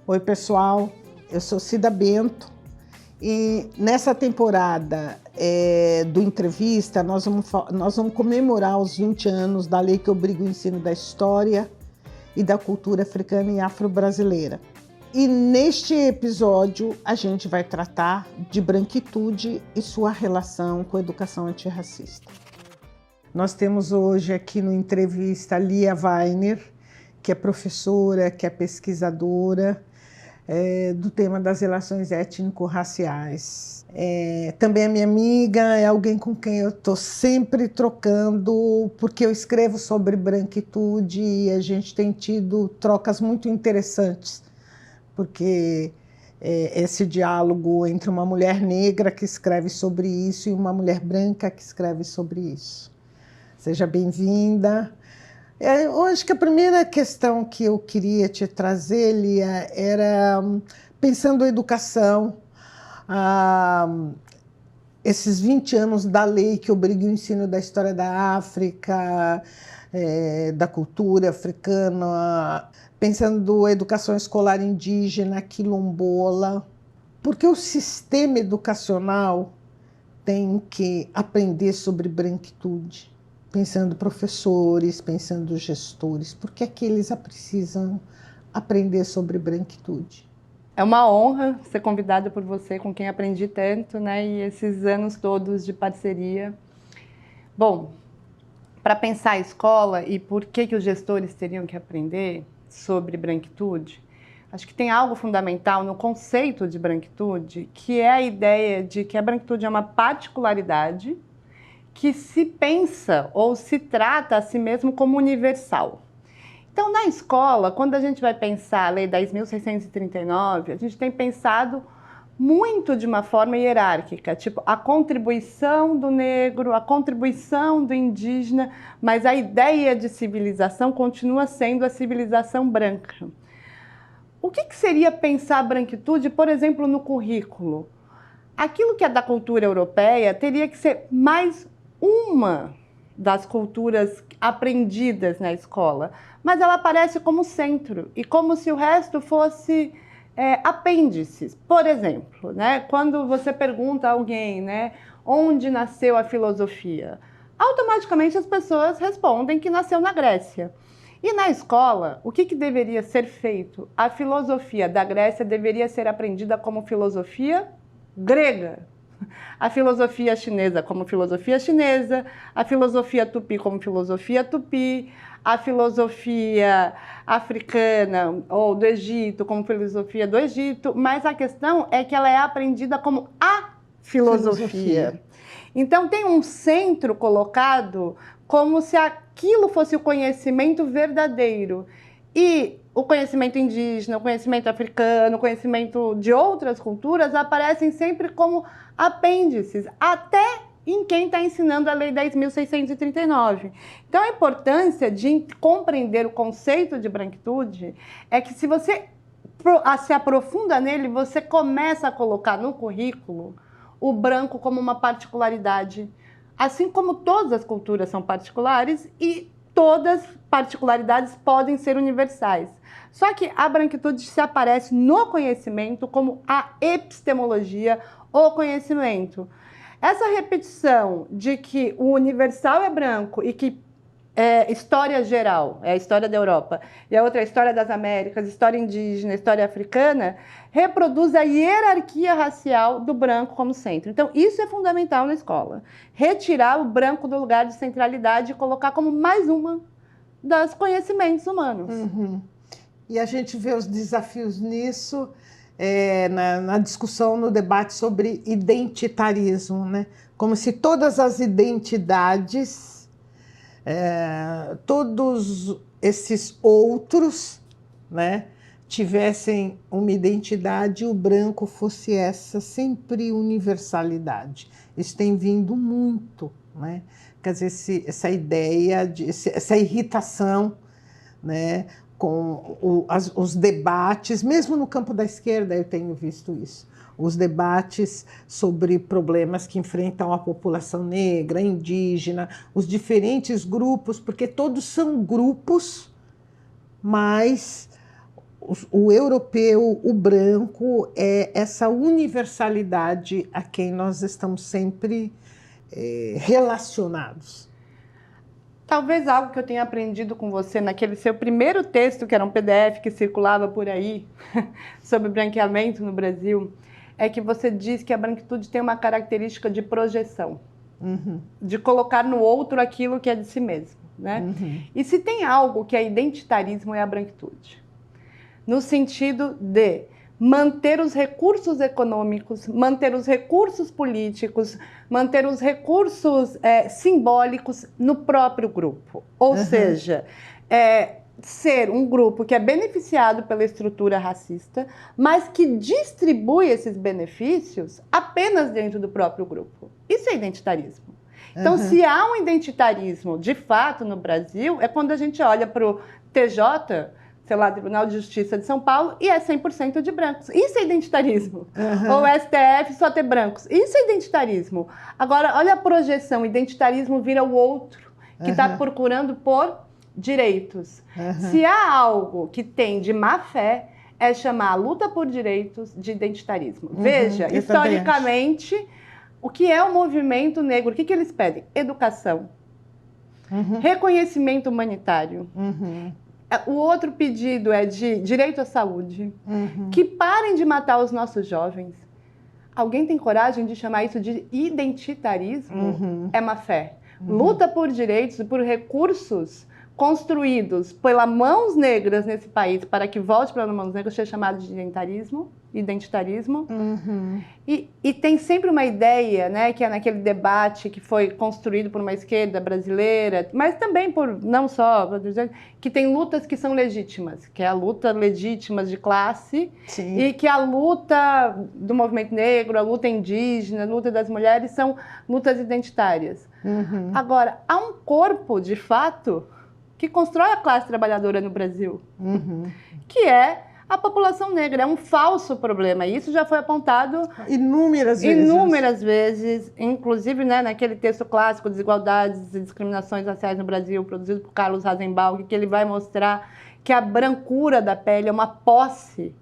Oi, pessoal, eu sou Cida Bento e nessa temporada do Entrevista nós vamos comemorar os 20 anos da lei que obriga o ensino da história e da cultura africana e afro-brasileira. E neste episódio a gente vai tratar de branquitude e sua relação com a educação antirracista. Nós temos hoje aqui no Entrevista Lia Weiner, que é professora, que é pesquisadora do tema das relações étnico-raciais. Também é minha amiga, é alguém com quem eu estou sempre trocando, porque eu escrevo sobre branquitude e a gente tem tido trocas muito interessantes, porque esse diálogo entre uma mulher negra que escreve sobre isso e uma mulher branca que escreve sobre isso. Seja bem-vinda. Eu acho que a primeira questão que eu queria te trazer, Lia, era pensando a educação, esses 20 anos da lei que obriga o ensino da história da África, da cultura africana, pensando a educação escolar indígena, quilombola, porque o sistema educacional tem que aprender sobre branquitude. Pensando professores, pensando gestores, por que é que eles precisam aprender sobre branquitude? É uma honra ser convidada por você, com quem aprendi tanto, né? E esses anos todos de parceria. Bom, para pensar a escola e por que os gestores teriam que aprender sobre branquitude, acho que tem algo fundamental no conceito de branquitude, que é a ideia de que a branquitude é uma particularidade que se pensa ou se trata a si mesmo como universal. Então, na escola, quando a gente vai pensar a Lei 10.639, a gente tem pensado muito de uma forma hierárquica, tipo a contribuição do negro, a contribuição do indígena, mas a ideia de civilização continua sendo a civilização branca. O que seria pensar a branquitude, por exemplo, no currículo? Aquilo que é da cultura europeia teria que ser mais uma das culturas aprendidas na escola, mas ela aparece como centro e como se o resto fosse apêndices. Por exemplo, né, quando você pergunta a alguém, né, onde nasceu a filosofia, automaticamente as pessoas respondem que nasceu na Grécia. E na escola, o que deveria ser feito? A filosofia da Grécia deveria ser aprendida como filosofia grega. A filosofia chinesa como filosofia chinesa, a filosofia tupi como filosofia tupi, a filosofia africana ou do Egito como filosofia do Egito, mas a questão é que ela é aprendida como a filosofia. Então tem um centro colocado como se aquilo fosse o conhecimento verdadeiro. E o conhecimento indígena, o conhecimento africano, o conhecimento de outras culturas aparecem sempre como apêndices, até em quem está ensinando a Lei 10.639. Então, a importância de compreender o conceito de branquitude é que, se você se aprofunda nele, você começa a colocar no currículo o branco como uma particularidade, assim como todas as culturas são particulares e todas particularidades podem ser universais. Só que a branquitude se aparece no conhecimento como a epistemologia, o conhecimento. Essa repetição de que o universal é branco e que história geral, é a história da Europa, e a outra é a história das Américas, história indígena, história africana, reproduz a hierarquia racial do branco como centro. Então, isso é fundamental na escola. Retirar o branco do lugar de centralidade e colocar como mais uma dos conhecimentos humanos. Uhum. E a gente vê os desafios nisso na discussão, no debate sobre identitarismo, né? Como se todas as identidades, todos esses outros, né, tivessem uma identidade e o branco fosse essa sempre universalidade. Isso tem vindo muito, né? Quer dizer, essa ideia, essa irritação, né, com os debates, mesmo no campo da esquerda eu tenho visto isso. os debates sobre problemas que enfrentam a população negra, indígena, os diferentes grupos, porque todos são grupos, mas o europeu, o branco, é essa universalidade a quem nós estamos sempre relacionados. Talvez algo que eu tenha aprendido com você naquele seu primeiro texto, que era um PDF que circulava por aí, sobre branqueamento no Brasil, é que você diz que a branquitude tem uma errática de projeção, de colocar no outro aquilo que é de si mesmo, né? E se tem algo que é identitarismo, é a branquitude. No sentido de manter os recursos econômicos, manter os recursos políticos, manter os recursos simbólicos no próprio grupo. Ou seja, ser um grupo que é beneficiado pela estrutura racista, mas que distribui esses benefícios apenas dentro do próprio grupo. Isso é identitarismo. Então, se há um identitarismo, de fato, no Brasil, é quando a gente olha para o TJ, sei lá, Tribunal de Justiça de São Paulo, e é 100% de brancos. Isso é identitarismo. Ou o STF só ter brancos. Isso é identitarismo. Agora, olha a projeção. Identitarismo vira o outro, que está procurando por direitos. Se há algo que tem de má fé, é chamar a luta por direitos de identitarismo. Veja, historicamente, o que é o movimento negro? O que eles pedem? Educação. Reconhecimento humanitário. O outro pedido é de direito à saúde, que parem de matar os nossos jovens. Alguém tem coragem de chamar isso de identitarismo? É má fé. Luta por direitos e por recursos construídos pelas mãos negras nesse país para que volte para as mãos negras, seja chamado de identitarismo. E tem sempre uma ideia, né, que é naquele debate que foi construído por uma esquerda brasileira, mas também por, não só, que tem lutas que são legítimas, que é a luta legítima de classe, e que a luta do movimento negro, a luta indígena, a luta das mulheres são lutas identitárias. Agora, há um corpo, de fato, que constrói a classe trabalhadora no Brasil, que é a população negra. É um falso problema. E isso já foi apontado inúmeras vezes. Inúmeras vezes, inclusive, né, naquele texto clássico, Desigualdades e Discriminações Raciais no Brasil, produzido por Carlos Rasenbaum, que ele vai mostrar que a brancura da pele é uma posse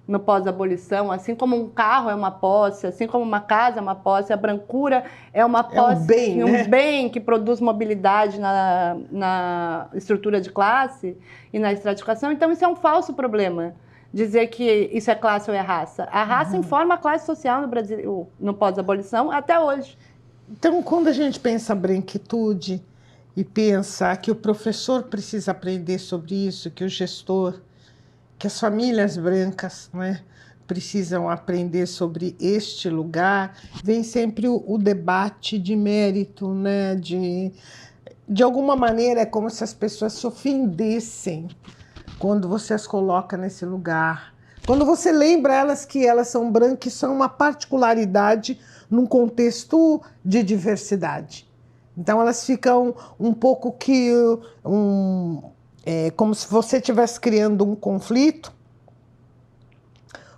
no pós-abolição, assim como um carro é uma posse, assim como uma casa é uma posse, a brancura é uma posse, um bem que produz mobilidade na estrutura de classe e na estratificação. Então, isso é um falso problema, dizer que isso é classe ou é raça. A raça informa a classe social no Brasil, no pós-abolição, até hoje. Então, quando a gente pensa branquitude e pensa que o professor precisa aprender sobre isso, que o gestor, que as famílias brancas, né, precisam aprender sobre este lugar, vem sempre o debate de mérito, né, de alguma maneira é como se as pessoas se ofendessem quando você as coloca nesse lugar. Quando você lembra elas que elas são brancas, e são uma particularidade num contexto de diversidade. Então elas ficam um pouco como se você estivesse criando um conflito,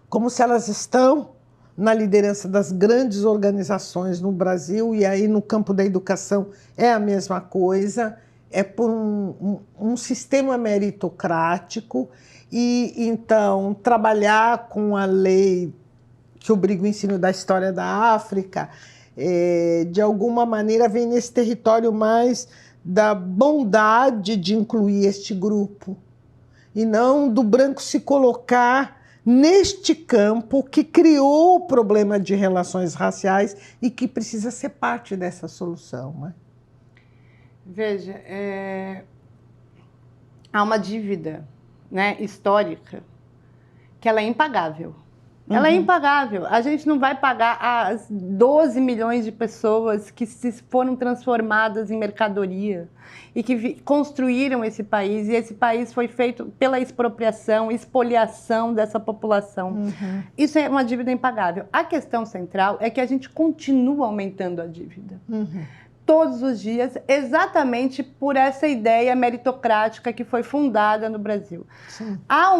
como se elas estão na liderança das grandes organizações no Brasil, e aí no campo da educação é a mesma coisa, é por um sistema meritocrático, e então trabalhar com a lei que obriga o ensino da história da África, de alguma maneira vem nesse território mais da bondade de incluir este grupo, e não do branco se colocar neste campo que criou o problema de relações raciais e que precisa ser parte dessa solução, né? Veja, há uma dívida, né, histórica que ela é impagável. Ela é impagável. A gente não vai pagar as 12 milhões de pessoas que foram transformadas em mercadoria e que construíram esse país, e esse país foi feito pela expropriação, expoliação dessa população. Isso é uma dívida impagável. A questão central é que a gente continua aumentando a dívida. todos os dias, exatamente por essa ideia meritocrática que foi fundada no Brasil. Sim. Há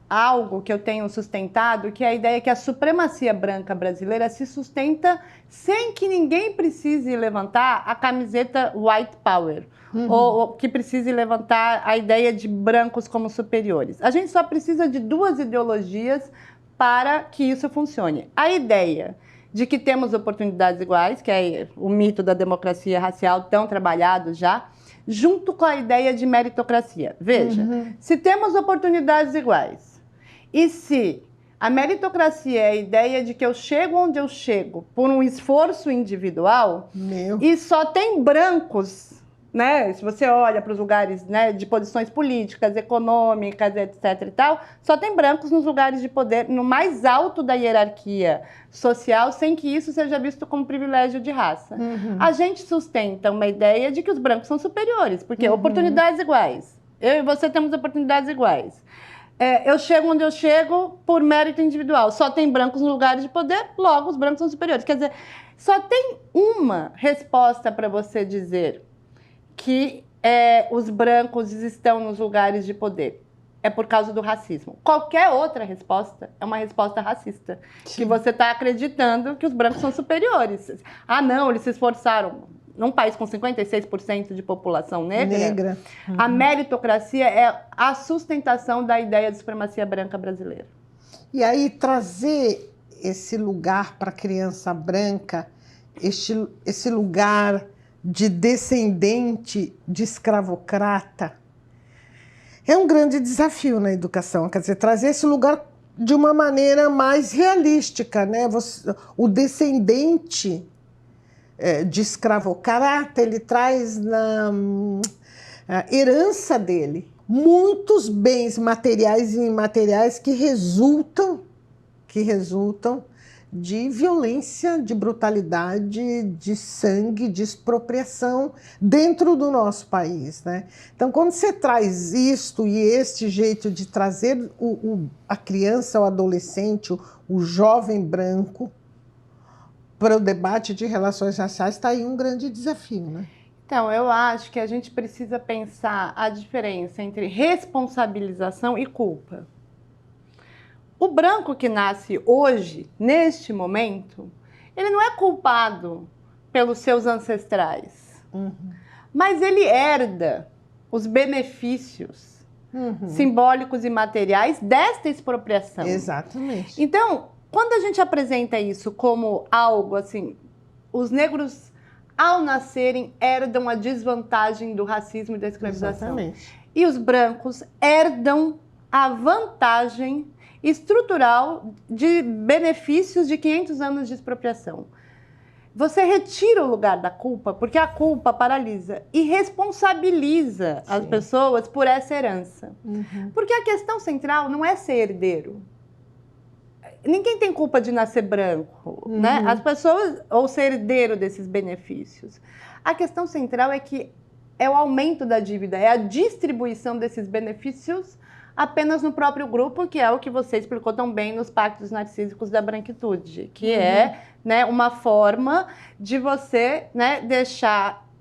algo que eu tenho sustentado, que é a ideia que a supremacia branca brasileira se sustenta sem que ninguém precise levantar a camiseta white power, ou que precise levantar a ideia de brancos como superiores. A gente só precisa de duas ideologias para que isso funcione. A ideia de que temos oportunidades iguais, que é o mito da democracia racial tão trabalhado já, junto com a ideia de meritocracia. Veja, se temos oportunidades iguais, e se a meritocracia é a ideia de que eu chego onde eu chego por um esforço individual, e só tem brancos, né? Se você olha para os lugares, né, de posições políticas, econômicas, etc. e tal, só tem brancos nos lugares de poder, no mais alto da hierarquia social, sem que isso seja visto como privilégio de raça. A gente sustenta uma ideia de que os brancos são superiores, porque oportunidades iguais. Eu e você temos oportunidades iguais. Eu chego onde eu chego por mérito individual. Só tem brancos nos lugares de poder, logo os brancos são superiores. Quer dizer, só tem uma resposta para você dizer que os brancos estão nos lugares de poder. É por causa do racismo. Qualquer outra resposta é uma resposta racista. Sim. Que você está acreditando que os brancos são superiores. Ah, não, eles se esforçaram. Num país com 56% de população negra, a meritocracia é a sustentação da ideia de supremacia branca brasileira. E aí trazer esse lugar para a criança branca, esse lugar de descendente de escravocrata, é um grande desafio na educação. Quer dizer, trazer esse lugar de uma maneira mais realística, né? O descendente de escravocrata, ele traz na herança dele muitos bens materiais e imateriais que resultam de violência, de brutalidade, de sangue, de expropriação dentro do nosso país, né? Então, quando você traz isto e este jeito de trazer a criança, o adolescente, o jovem branco para o debate de relações raciais, está aí um grande desafio, né? Então, eu acho que a gente precisa pensar a diferença entre responsabilização e culpa. O branco que nasce hoje, neste momento, ele não é culpado pelos seus ancestrais, mas ele herda os benefícios simbólicos e materiais desta expropriação. Exatamente. Então, quando a gente apresenta isso como algo assim, os negros, ao nascerem, herdam a desvantagem do racismo e da escravização. Exatamente. E os brancos herdam a vantagem estrutural de benefícios de 500 anos de expropriação. Você retira o lugar da culpa, porque a culpa paralisa e responsabiliza as pessoas por essa herança. Porque a questão central não é ser herdeiro. Ninguém tem culpa de nascer branco, né? As pessoas, ou ser herdeiro desses benefícios. A questão central é que é o aumento da dívida, é a distribuição desses benefícios apenas no próprio grupo, que é o que você explicou tão bem nos pactos narcísicos da branquitude, que é, né, uma forma de você, né,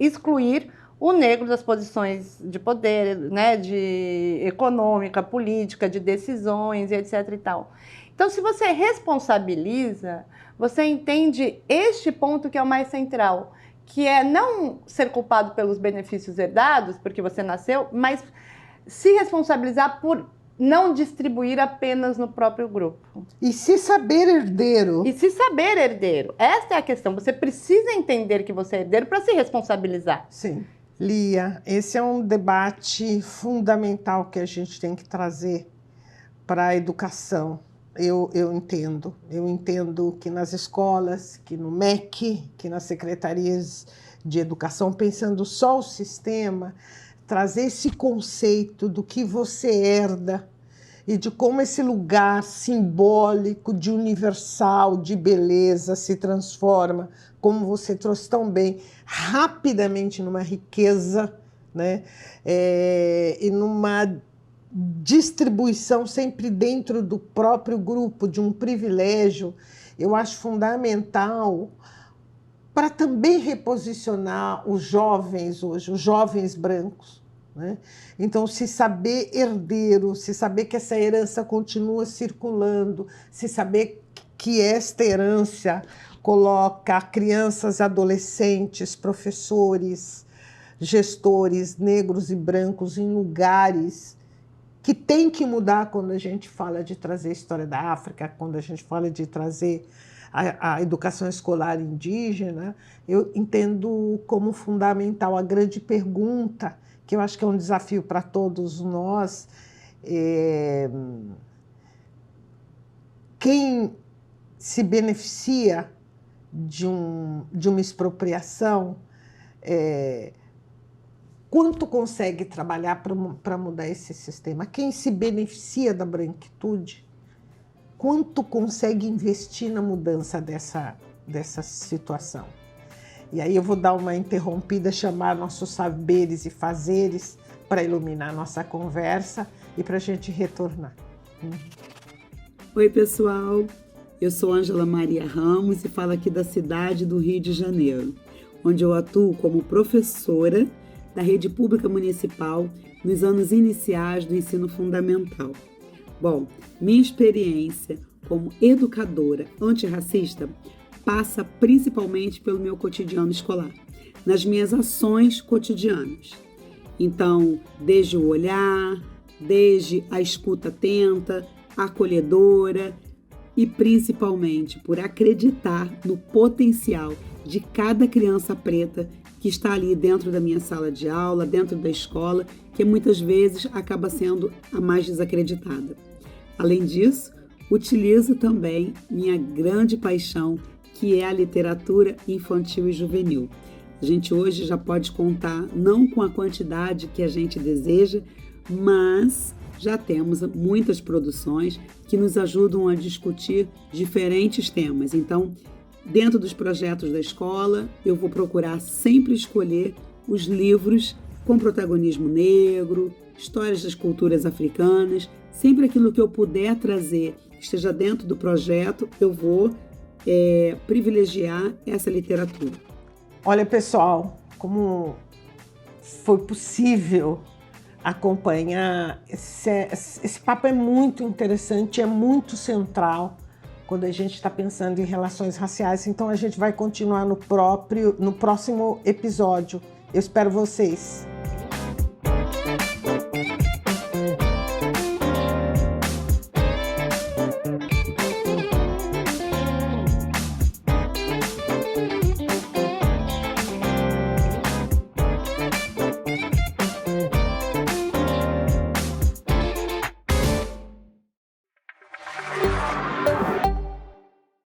excluir o negro das posições de poder, né, de econômica, política, de decisões, etc. e tal. Então, se você responsabiliza, você entende este ponto que é o mais central, que é não ser culpado pelos benefícios herdados, porque você nasceu, mas se responsabilizar por não distribuir apenas no próprio grupo. E se saber herdeiro. E se saber herdeiro. Esta é a questão. Você precisa entender que você é herdeiro para se responsabilizar. Sim. Lia, esse é um debate fundamental que a gente tem que trazer para a educação. Eu entendo que nas escolas, que no MEC, que nas secretarias de educação, pensando só o sistema, trazer esse conceito do que você herda e de como esse lugar simbólico, de universal, de beleza se transforma, como você trouxe tão bem, rapidamente numa riqueza, né? E numa distribuição sempre dentro do próprio grupo, de um privilégio. Eu acho fundamental para também reposicionar os jovens hoje, os jovens brancos, né? Então, se saber herdeiro, se saber que essa herança continua circulando, se saber que esta herança coloca crianças, adolescentes, professores, gestores negros e brancos em lugares que tem que mudar quando a gente fala de trazer a história da África, quando a gente fala de trazer a educação escolar indígena, eu entendo como fundamental a grande pergunta, que eu acho que é um desafio para todos nós, quem se beneficia de uma expropriação, quanto consegue trabalhar para mudar esse sistema? Quem se beneficia da branquitude, quanto consegue investir na mudança dessa situação? E aí eu vou dar uma interrompida, chamar nossos saberes e fazeres para iluminar nossa conversa e para a gente retornar. Oi, pessoal. Eu sou Ângela Maria Ramos e falo aqui da cidade do Rio de Janeiro, onde eu atuo como professora da rede pública municipal nos anos iniciais do ensino fundamental. Bom, minha experiência como educadora antirracista passa principalmente pelo meu cotidiano escolar, nas minhas ações cotidianas. Então, desde o olhar, desde a escuta atenta, acolhedora e principalmente por acreditar no potencial de cada criança preta que está ali dentro da minha sala de aula, dentro da escola, que muitas vezes acaba sendo a mais desacreditada. Além disso, utilizo também minha grande paixão, que é a literatura infantil e juvenil. A gente hoje já pode contar não com a quantidade que a gente deseja, mas já temos muitas produções que nos ajudam a discutir diferentes temas. Então, dentro dos projetos da escola, eu vou procurar sempre escolher os livros com protagonismo negro, histórias das culturas africanas, sempre aquilo que eu puder trazer, que esteja dentro do projeto, eu vou privilegiar essa literatura. Olha, pessoal, como foi possível acompanhar, esse papo é muito interessante, é muito central quando a gente está pensando em relações raciais. Então a gente vai continuar no próximo episódio. Eu espero vocês.